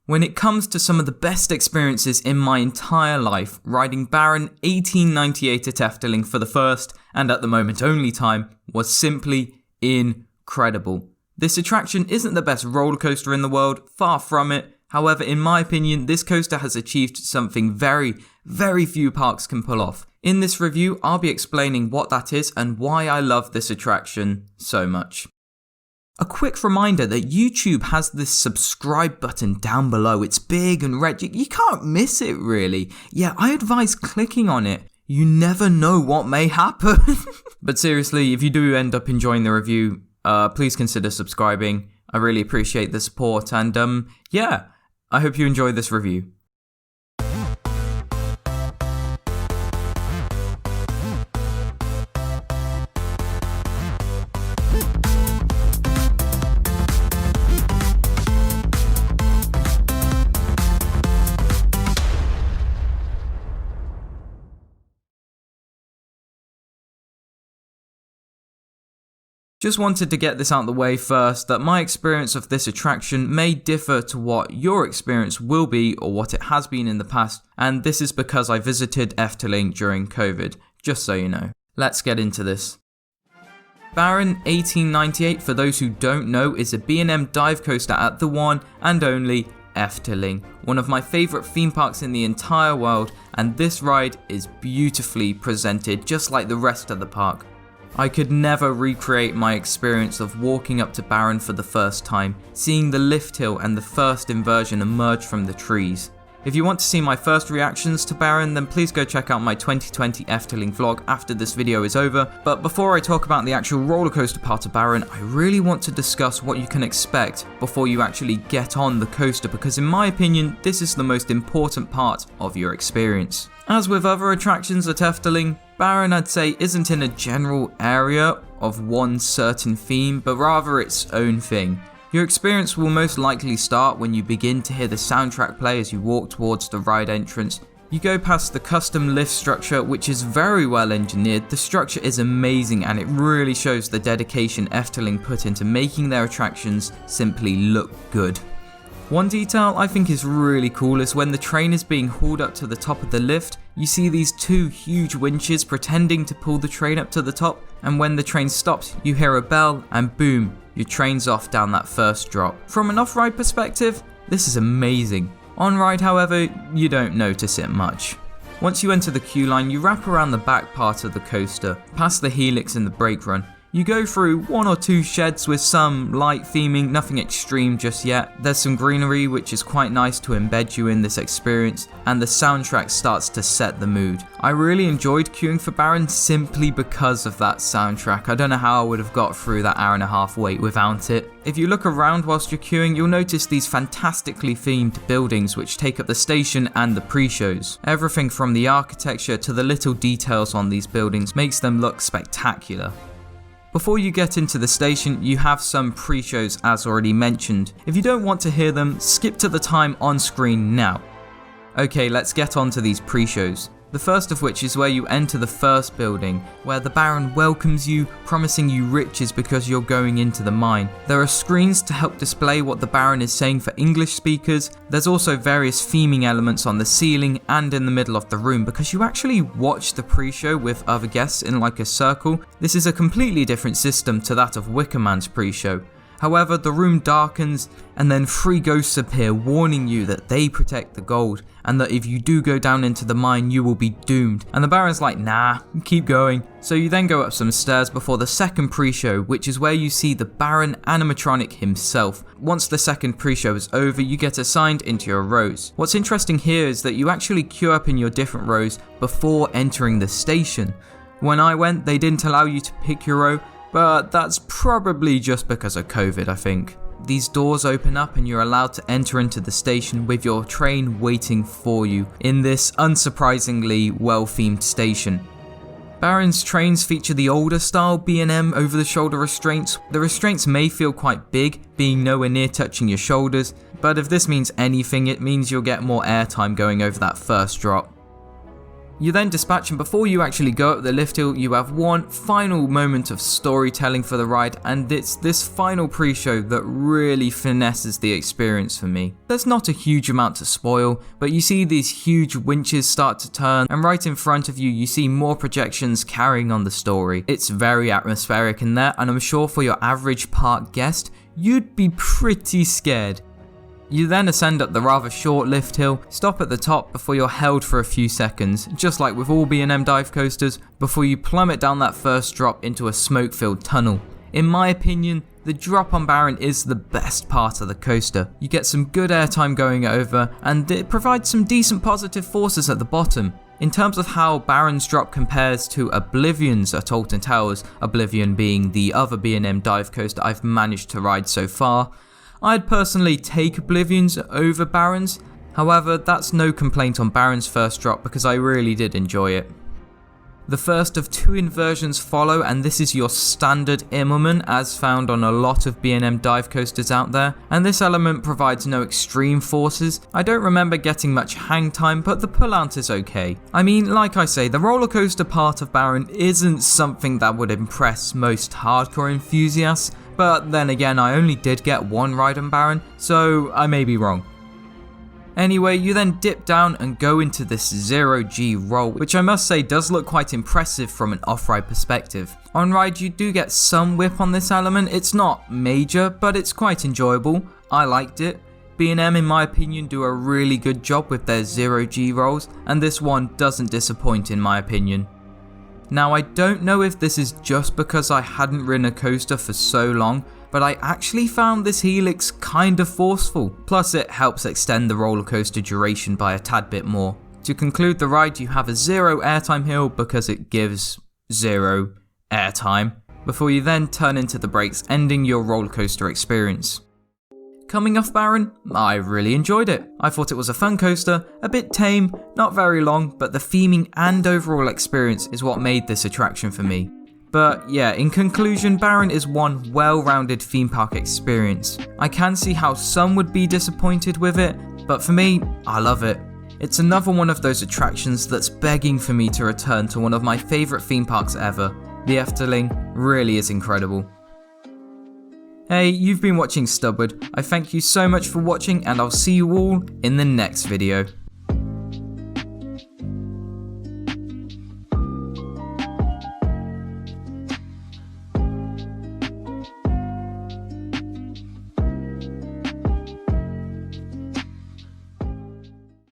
When it comes to some of the best experiences in my entire life, riding Baron 1898 at Efteling for the first, and at the moment only time, was simply incredible. This attraction isn't the best roller coaster in the world, far from it. However, in my opinion, this coaster has achieved something very, very few parks can pull off. In this review, I'll be explaining what that is and why I love this attraction so much. A quick reminder that YouTube has this subscribe button down below. It's big and red. You can't miss it really. Yeah, I advise clicking on it. You never know what may happen. But seriously, if you do end up enjoying the review, please consider subscribing. I really appreciate the support and yeah, I hope you enjoy this review. Just wanted to get this out of the way first, that my experience of this attraction may differ to what your experience will be or what it has been in the past, and this is because I visited Efteling during COVID, just so you know. Let's get into this. Baron 1898, for those who don't know, is a B&M dive coaster at the one and only Efteling, one of my favourite theme parks in the entire world, and this ride is beautifully presented just like the rest of the park. I could never recreate my experience of walking up to Baron for the first time, seeing the lift hill and the first inversion emerge from the trees. If you want to see my first reactions to Baron, then please go check out my 2020 Efteling vlog after this video is over. But before I talk about the actual rollercoaster part of Baron, I really want to discuss what you can expect before you actually get on the coaster, because in my opinion, this is the most important part of your experience. As with other attractions at Efteling, Baron I'd say isn't in a general area of one certain theme, but rather its own thing. Your experience will most likely start when you begin to hear the soundtrack play as you walk towards the ride entrance. You go past the custom lift structure, which is very well engineered. The structure is amazing and it really shows the dedication Efteling put into making their attractions simply look good. One detail I think is really cool is when the train is being hauled up to the top of the lift, you see these two huge winches pretending to pull the train up to the top, and when the train stops, you hear a bell and boom, your train's off down that first drop. From an off-ride perspective, this is amazing. On-ride, however, you don't notice it much. Once you enter the queue line, you wrap around the back part of the coaster, past the helix and the brake run. You go through one or two sheds with some light theming, nothing extreme just yet. There's some greenery which is quite nice to embed you in this experience, and the soundtrack starts to set the mood. I really enjoyed queuing for Baron simply because of that soundtrack. I don't know how I would have got through that hour-and-a-half wait without it. If you look around whilst you're queuing, you'll notice these fantastically themed buildings which take up the station and the pre-shows. Everything from the architecture to the little details on these buildings makes them look spectacular. Before you get into the station, you have some pre-shows as already mentioned. If you don't want to hear them, skip to the time on screen now. Okay, let's get on to these pre-shows. The first of which is where you enter the first building, where the Baron welcomes you, promising you riches because you're going into the mine. There are screens to help display what the Baron is saying for English speakers. There's also various theming elements on the ceiling and in the middle of the room because you actually watch the pre-show with other guests in like a circle. This is a completely different system to that of Wicker Man's pre-show. However, the room darkens and then 3 ghosts appear warning you that they protect the gold and that if you do go down into the mine you will be doomed, and the Baron's like, nah, keep going. So you then go up some stairs before the second pre-show, which is where you see the Baron animatronic himself. Once the second pre-show is over, you get assigned into your rows. What's interesting here is that you actually queue up in your different rows before entering the station. When I went, they didn't allow you to pick your row, but that's probably just because of COVID, I think. These doors open up and you're allowed to enter into the station with your train waiting for you in this unsurprisingly well-themed station. Baron's trains feature the older style B&M over-the-shoulder restraints. The restraints may feel quite big, being nowhere near touching your shoulders, but if this means anything, it means you'll get more airtime going over that first drop. You then dispatch, and before you actually go up the lift hill, you have one final moment of storytelling for the ride, and it's this final pre-show that really finesses the experience for me. There's not a huge amount to spoil, but you see these huge winches start to turn, and right in front of you, you see more projections carrying on the story. It's very atmospheric in there, and I'm sure for your average park guest, you'd be pretty scared. You then ascend up the rather short lift hill, stop at the top before you're held for a few seconds, just like with all B&M dive coasters, before you plummet down that first drop into a smoke-filled tunnel. In my opinion, the drop on Baron is the best part of the coaster. You get some good airtime going over, and it provides some decent positive forces at the bottom. In terms of how Baron's drop compares to Oblivion's at Alton Towers, Oblivion being the other B&M dive coaster I've managed to ride so far, I'd personally take Oblivion's over Baron's. However, that's no complaint on Baron's first drop because I really did enjoy it. The first of two inversions follow, and this is your standard Immelman as found on a lot of B&M dive coasters out there, and this element provides no extreme forces. I don't remember getting much hang time, but the pull-out is okay. I mean, like I say, the roller coaster part of Baron isn't something that would impress most hardcore enthusiasts, but then again, I only did get one ride on Baron, so I may be wrong. Anyway, you then dip down and go into this 0G roll, which I must say does look quite impressive from an off-ride perspective. On ride you do get some whip on this element, it's not major, but it's quite enjoyable. I liked it. B&M in my opinion do a really good job with their 0G rolls, and this one doesn't disappoint in my opinion. Now I don't know if this is just because I hadn't ridden a coaster for so long, but I actually found this helix kind of forceful, plus it helps extend the roller coaster duration by a tad bit more. To conclude the ride you have a 0 airtime hill because it gives 0 airtime, before you then turn into the brakes, ending your roller coaster experience. Coming off Baron, I really enjoyed it. I thought it was a fun coaster, a bit tame, not very long, but the theming and overall experience is what made this attraction for me. But yeah, in conclusion, Baron is one well-rounded theme park experience. I can see how some would be disappointed with it, but for me, I love it. It's another one of those attractions that's begging for me to return to one of my favourite theme parks ever. The Efteling really is incredible. Hey, you've been watching Stubwood. I thank you so much for watching, and I'll see you all in the next video.